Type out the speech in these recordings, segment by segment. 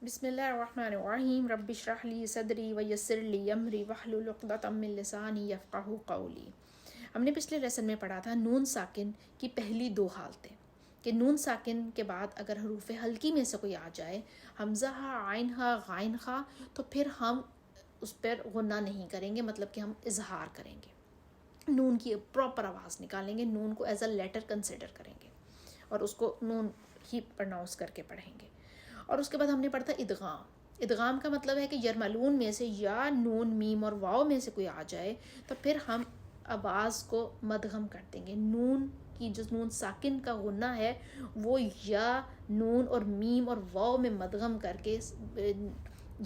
بسم اللہ الرحمن الرحیم رب اشرح لی صدری ویسر لی امری واحلل عقدۃ من لسانی یفقہوا قولی۔ ہم نے پچھلے لیسن میں پڑھا تھا نون ساکن کی پہلی دو حالتیں، کہ نون ساکن کے بعد اگر حروف ہلکی میں سے کوئی آ جائے، حمزہ ہا، عین ہا، غائن ہا، تو پھر ہم اس پر غنہ نہیں کریں گے، مطلب کہ ہم اظہار کریں گے، نون کی پراپر آواز نکالیں گے، نون کو ایز اے لیٹر کنسیڈر کریں گے اور اس کو نون ہی پرناؤنس کر کے پڑھیں گے۔ اور اس کے بعد ہم نے پڑھا تھا ادغام۔ ادغام کا مطلب ہے کہ یرملون میں سے یا نون میم اور واو میں سے کوئی آ جائے تو پھر ہم آواز کو مدغم کر دیں گے، نون کی جو نون ساکن کا غنہ ہے وہ یا نون اور میم اور واو میں مدغم کر کے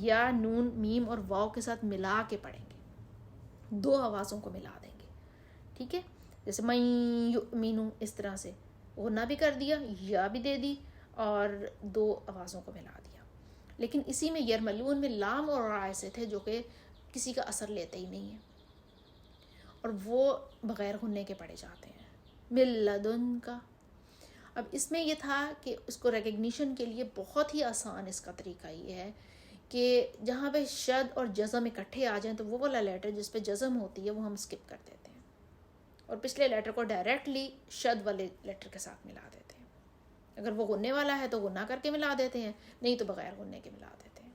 یا نون میم اور واو کے ساتھ ملا کے پڑھیں گے، دو آوازوں کو ملا دیں گے، ٹھیک ہے؟ جیسے من یؤمن، اس طرح سے غنہ بھی کر دیا، یا بھی دے دی اور دو آوازوں کو ملا دیا۔ لیکن اسی میں یرملون میں لام اور را ایسے تھے جو کہ کسی کا اثر لیتے ہی نہیں ہیں اور وہ بغیر غنے کے پڑھے جاتے ہیں۔ من لدن کا، اب اس میں یہ تھا کہ اس کو ریکگنیشن کے لیے بہت ہی آسان اس کا طریقہ یہ ہے کہ جہاں پہ شد اور جزم اکٹھے آ جائیں تو وہ والا لیٹر جس پہ جزم ہوتی ہے وہ ہم اسکپ کر دیتے ہیں اور پچھلے لیٹر کو ڈائریکٹلی شد والے لیٹر کے ساتھ ملا دیتے ہیں۔ اگر وہ غنے والا ہے تو غنہ کر کے ملا دیتے ہیں، نہیں تو بغیر غنے کے ملا دیتے ہیں۔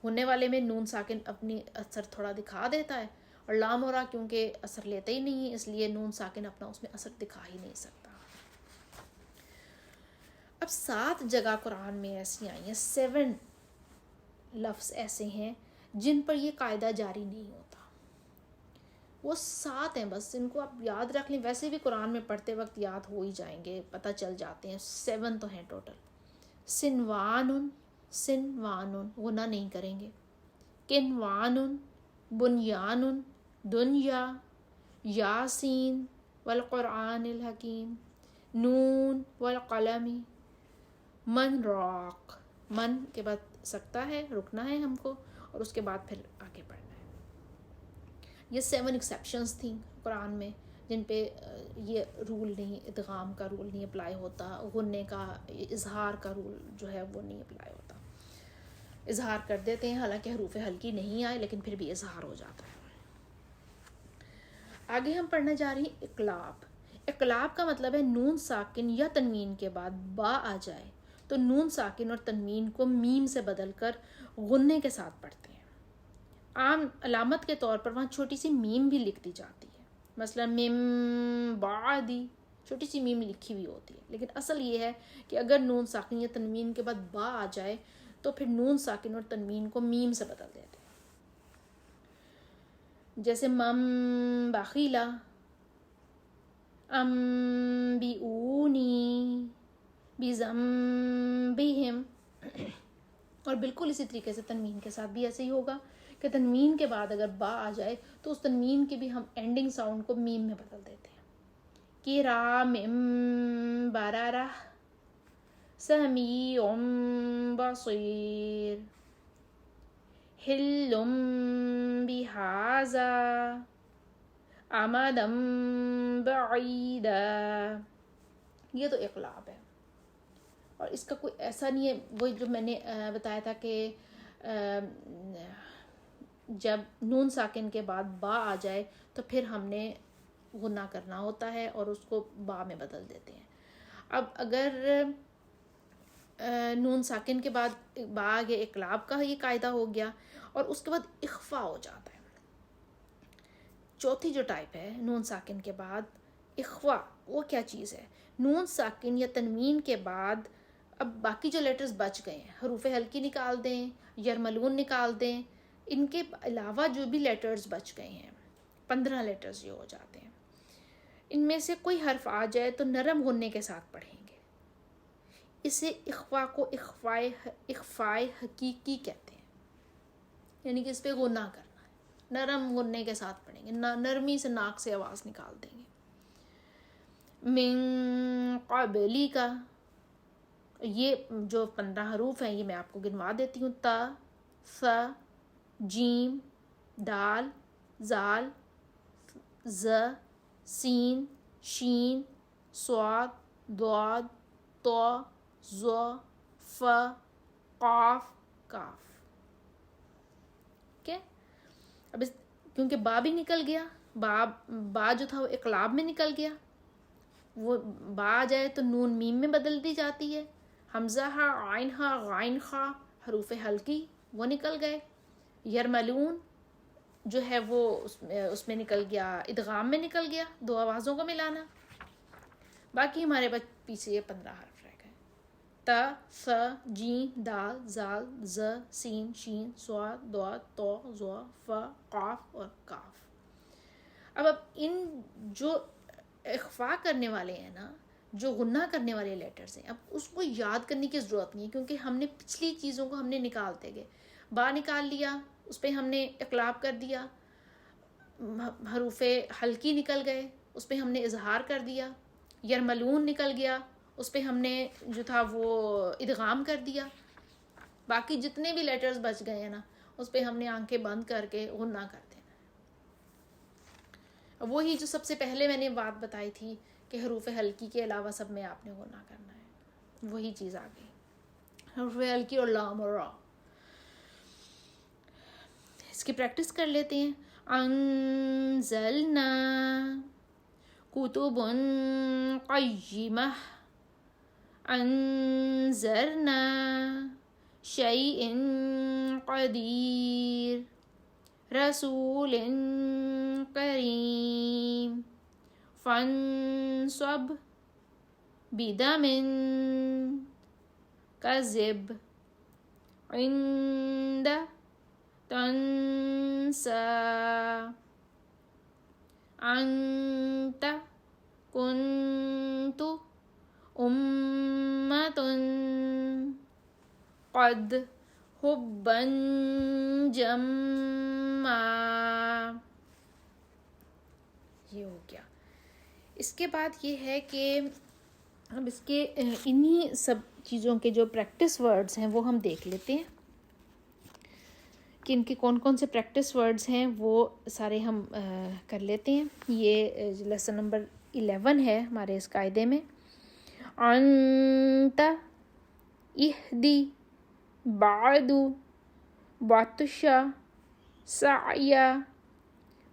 غنے والے میں نون ساکن اپنی اثر تھوڑا دکھا دیتا ہے اور لام اور را کیونکہ اثر لیتے ہی نہیں ہے، اس لیے نون ساکن اپنا اس میں اثر دکھا ہی نہیں سکتا۔ اب 7 جگہ قرآن میں ایسی آئی ہیں، 7 لفظ ایسے ہیں جن پر یہ قاعدہ جاری نہیں ہوتا، وہ 7 ہیں، بس ان کو آپ یاد رکھ لیں، ویسے بھی قرآن میں پڑھتے وقت یاد ہو ہی جائیں گے، پتہ چل جاتے ہیں، 7 تو ہیں ٹوٹل۔ سنوان، سنوان غنہ نہیں کریں گے، کنوان، بنیان، دنیا، یاسین والقرآن الحکیم، نون والقلم، من راق، من کے بعد سکتا ہے، رکنا ہے ہم کو اور اس کے بعد پھر آگے بڑھنا ہے۔ یہ 7 ایکسیپشنز تھیں قرآن میں جن پہ یہ رول نہیں، ادغام کا رول نہیں اپلائی ہوتا، غنے کا، اظہار کا رول جو ہے وہ نہیں اپلائی ہوتا۔ اظہار کر دیتے ہیں، حالانکہ حروف ہلکی نہیں آئے لیکن پھر بھی اظہار ہو جاتا ہے۔ آگے ہم پڑھنے جا رہی ہیں اقلاب۔ اقلاب کا مطلب ہے نون ساکن یا تنوین کے بعد با آ جائے تو نون ساکن اور تنوین کو میم سے بدل کر غنے کے ساتھ پڑھتے ہیں۔ عام علامت کے طور پر وہاں چھوٹی سی میم بھی لکھ دی جاتی ہے، مثلا میم بعدی، چھوٹی سی میم لکھی ہوئی ہوتی ہے، لیکن اصل یہ ہے کہ اگر نون ساکن یا تنوین کے بعد با آ جائے تو پھر نون ساکن اور تنوین کو میم سے بدل دیتے ہیں، جیسے مم بخیلا، ام بیونی بذنبہم، اور بالکل اسی طریقے سے تنوین کے ساتھ بھی ایسے ہی ہوگا کہ تنوین کے بعد اگر با آ جائے تو اس تنوین کے بھی ہم اینڈنگ ساؤنڈ کو میم میں بدل دیتے ہیں۔ کرام بررہ، سمیع بصیر، حل بہذا، امدا بعیدا، یہ تو اقلاب ہے اور اس کا کوئی ایسا نہیں ہے، وہی جو میں نے بتایا تھا کہ جب نون ساکن کے بعد با آ جائے تو پھر ہم نے غنہ کرنا ہوتا ہے اور اس کو با میں بدل دیتے ہیں۔ اب اگر نون ساکن کے بعد با آ گیا، اقلاب کا یہ قاعدہ ہو گیا اور اس کے بعد اخفا ہو جاتا ہے۔ چوتھی جو ٹائپ ہے نون ساکن کے بعد اخفا، وہ کیا چیز ہے؟ نون ساکن یا تنوین کے بعد اب باقی جو لیٹرز بچ گئے ہیں، حروف ہلکی نکال دیں، یرملون نکال دیں، ان کے علاوہ جو بھی لیٹرز بچ گئے ہیں 15 لیٹرز جو ہو جاتے ہیں، ان میں سے کوئی حرف آ جائے تو نرم غنے کے ساتھ پڑھیں گے۔ اسے اخفا کو اخفائے حقیقی کہتے ہیں، یعنی کہ اس پہ غنہ کرنا ہے، نرم غنے کے ساتھ پڑھیں گے، نرمی سے ناک سے آواز نکال دیں گے۔ من قبلی کا، یہ جو 15 حروف ہیں یہ میں آپ کو گنوا دیتی ہوں، تا، ث، جیم، دال، زال، ز، سین، شین، صاد، ضاد، طا، ظ، ف، قاف کاف. ٹھیک ہے. اب کیونکہ با بھی نکل گیا, با جو تھا وہ اقلاب میں نکل گیا, وہ با آ جائے تو نون میم میں بدل دی جاتی ہے. حمزہ ہا عین ہا غائن خا حروف حلقی وہ نکل گئے. یرملون جو ہے وہ اس میں نکل گیا, ادغام میں نکل گیا, دو آوازوں کو ملانا. باقی ہمارے پیچھے یہ 15 حرف رہ گئے. تا ث جیم دال زال ز سین شین صاد ضاد طا ظا فا قاف اور کاف. اب ان جو اخفا کرنے والے ہیں نا, جو غنہ کرنے والے لیٹرز ہیں, اب اس کو یاد کرنے کی ضرورت نہیں ہے, کیونکہ ہم نے پچھلی چیزوں کو ہم نے نکالتے گئے. با نکال لیا, اس پہ ہم نے اقلاب کر دیا. حروف حلقی نکل گئے, اس پہ ہم نے اظہار کر دیا. یرملون نکل گیا, اس پہ ہم نے جو تھا وہ ادغام کر دیا. باقی جتنے بھی لیٹرز بچ گئے ہیں نا, اس پہ ہم نے آنکھیں بند کر کے غنہ کر دینا. وہی جو سب سے پہلے میں نے بات بتائی تھی کہ حروف حلقی کے علاوہ سب میں آپ نے غنہ کرنا ہے, وہی چیز آ گئی. حروف حلقی اور لام اور را. اس کی پریکٹس کر لیتے ہیں. انزلنا کتب قیمہ انذرنا شیء قدیر رسول کریم فانصب بدم کذب عند تنسى أنت كنت أمة قد حبا جما. یہ ہو گیا. اس کے بعد یہ ہے کہ اب اس کے انہی سب چیزوں کے جو پریکٹس ورڈز ہیں وہ ہم دیکھ لیتے ہیں کہ ان کے کون کون سے پریکٹس ورڈز ہیں, وہ سارے ہم کر لیتے ہیں. یہ لیسن نمبر 11 ہے ہمارے اس قاعدے میں. انت اہدی بعد بطشا سعیا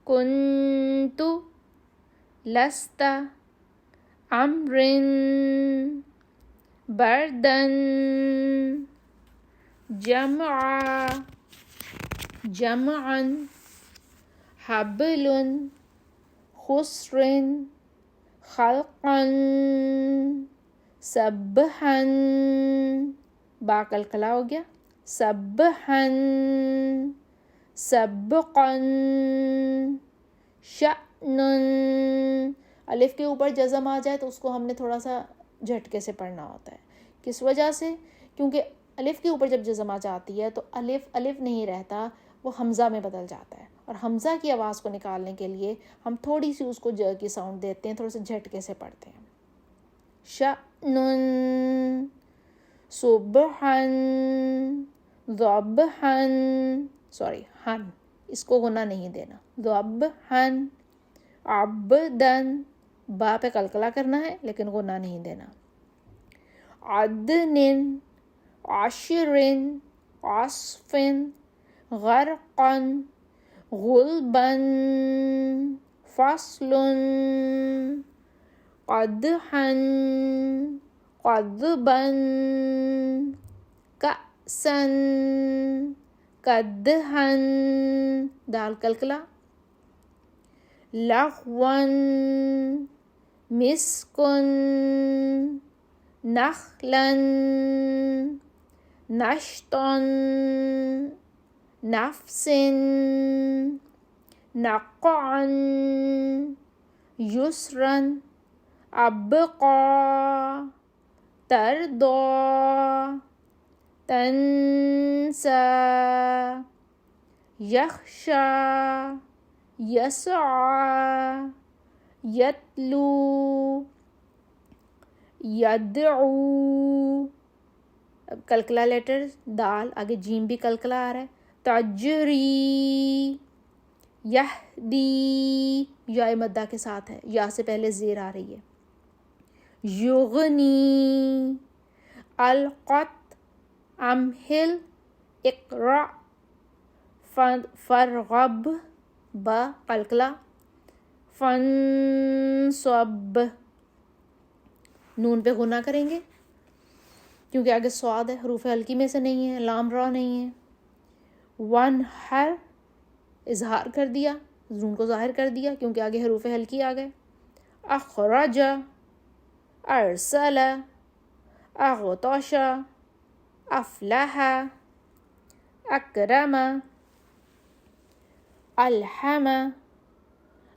کنت لست امر بردن جمعا حبل خسر خلقا سبحا با قلقلہ ہو گیا, سبحا سبقا شأن. الف کے اوپر جزم آ جائے تو اس کو ہم نے تھوڑا سا جھٹکے سے پڑھنا ہوتا ہے. کس وجہ سے؟ کیونکہ الف کے اوپر جب جزم آ جاتی ہے تو الف نہیں رہتا, وہ حمزہ میں بدل جاتا ہے, اور حمزہ کی آواز کو نکالنے کے لیے ہم تھوڑی سی اس کو ج کی ساؤنڈ دیتے ہیں, تھوڑے سے جھٹکے سے پڑھتے ہیں. شأن صبحن ضبحن ہن, اس کو غنہ نہیں دینا. ضبحن عبدن, با پہ قلقلہ کرنا ہے لیکن غنہ نہیں دینا. عدن عشرن عصفن غرقن غلبن فصلن قدحن قذبن کأسن قدحن دال قلقلہ. لغون مسکن نخلن نشطن نفسن نقعن یسرن ابقا ترضا تنسى یخشا یسعى یتلو یدعو. اب قلقلہ لیٹر دال, آگے جیم بھی قلقلہ آ رہا ہے. تجری یہدی یا مدہ کے ساتھ ہے, یا سے پہلے زیر آ رہی ہے. یغنی القت امہل اقرا فرغب با قلقلہ فنصب نون پہ غنہ کریں گے کیونکہ آگے صاد ہے، حروف ہلکی میں سے نہیں ہے، لام را نہیں ہے. ونحر اظہار کر دیا، نون کو ظاہر کر دیا کیونکہ آگے حروف ہلکی آ گئے. اخرج ارسل اغطش افلح اکرم الحم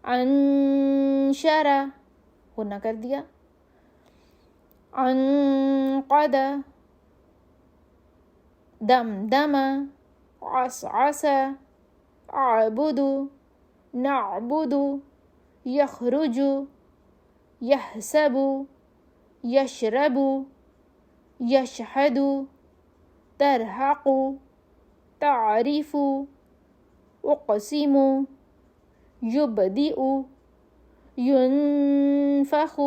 انشر غنہ کر دیا. انقد دمدم عصعص اعبد نعبد یخرج یحسب یشرب یشہد ترحق تعرف اقسم یبدئ ینفخ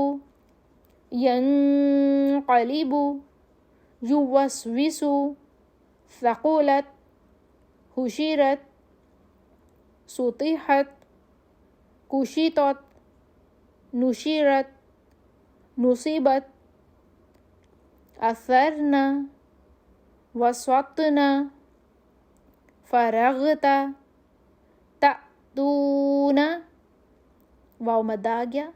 ینقلب یوسوس ثقلت حشرت سطحت کشطت نشرت نصبت اثرنا وسطنا فرغت تأتون واو مد آ گیا.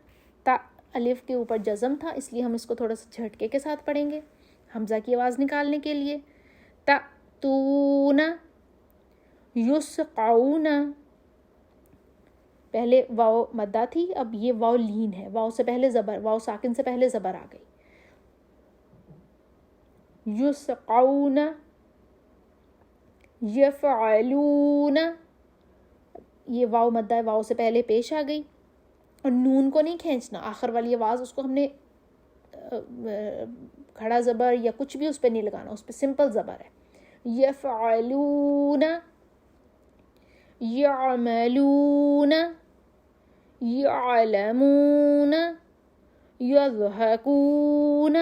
تا الف کے اوپر جزم تھا اس لیے ہم اس کو تھوڑا سا جھٹکے کے ساتھ پڑھیں گے حمزہ کی آواز نکالنے کے لیے. تأتون یسقون پہلے واو مدہ تھی، اب یہ واو لین ہے، واو سے پہلے زبر، واو ساکن سے پہلے زبر آ گئی. یسقون یفعلون یہ واو مدہ ہے، واو سے پہلے پیش آ گئی اور نون کو نہیں کھینچنا، آخر والی آواز اس کو ہم نے کھڑا زبر یا کچھ بھی اس پہ نہیں لگانا، اس پہ سمپل زبر ہے. یفعلون یعملون یعلمون یضحکون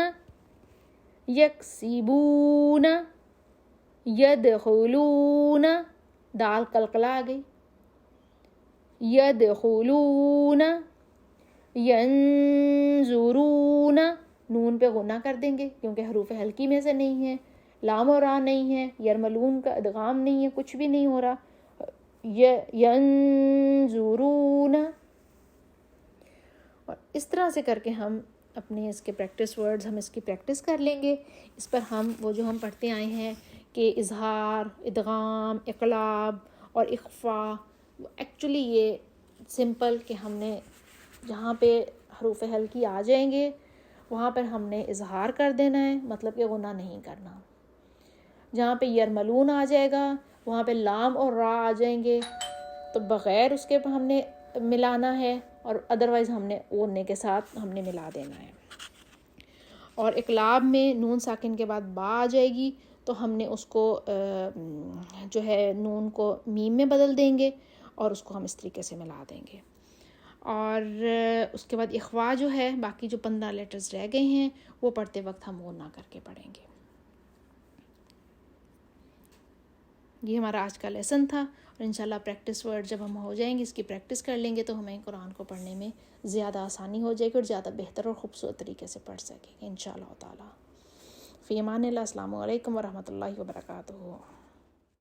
یکسبون یدخلون دال قلقلہ آ گئی. یدخلون ینظرون نون پہ غنہ کر دیں گے کیونکہ حروف ہلکی میں سے نہیں ہے، لام و را نہیں ہے، یرملون کا ادغام نہیں ہے، کچھ بھی نہیں ہو رہا. ینظرون اور اس طرح سے کر کے ہم اپنے اس کے پریکٹس ورڈز ہم اس کی پریکٹس کر لیں گے. اس پر ہم وہ جو ہم پڑھتے آئے ہیں کہ اظہار، ادغام، اقلاب اور اخفا، ایکچولی یہ سمپل کہ ہم نے جہاں پہ حروف ہلکی آ جائیں گے وہاں پر ہم نے اظہار کر دینا ہے، مطلب کہ غنہ نہیں کرنا. جہاں پہ یرملون آ جائے گا وہاں پہ لام اور را آ جائیں گے تو بغیر اس کے ہم نے ملانا ہے، اور ادروائز ہم نے اوڑنے کے ساتھ ہم نے ملا دینا ہے. اور اقلاب میں نون ساکن کے بعد با آ جائے گی تو ہم نے اس کو جو ہے نون کو میم میں بدل دیں گے اور اس کو ہم اس طریقے سے ملا دیں گے. اور اس کے بعد اخوا جو ہے باقی جو 15 لیٹرز رہ گئے ہیں وہ پڑھتے وقت ہم غنہ کر کے پڑھیں گے. یہ ہمارا آج کا لیسن تھا اور انشاءاللہ پریکٹس ورڈ جب ہم ہو جائیں گے، اس کی پریکٹس کر لیں گے تو ہمیں قرآن کو پڑھنے میں زیادہ آسانی ہو جائے گی اور زیادہ بہتر اور خوبصورت طریقے سے پڑھ سکیں گے انشاءاللہ تعالی. فی امان اللہ. السلام علیکم ورحمۃ اللہ وبرکاتہ.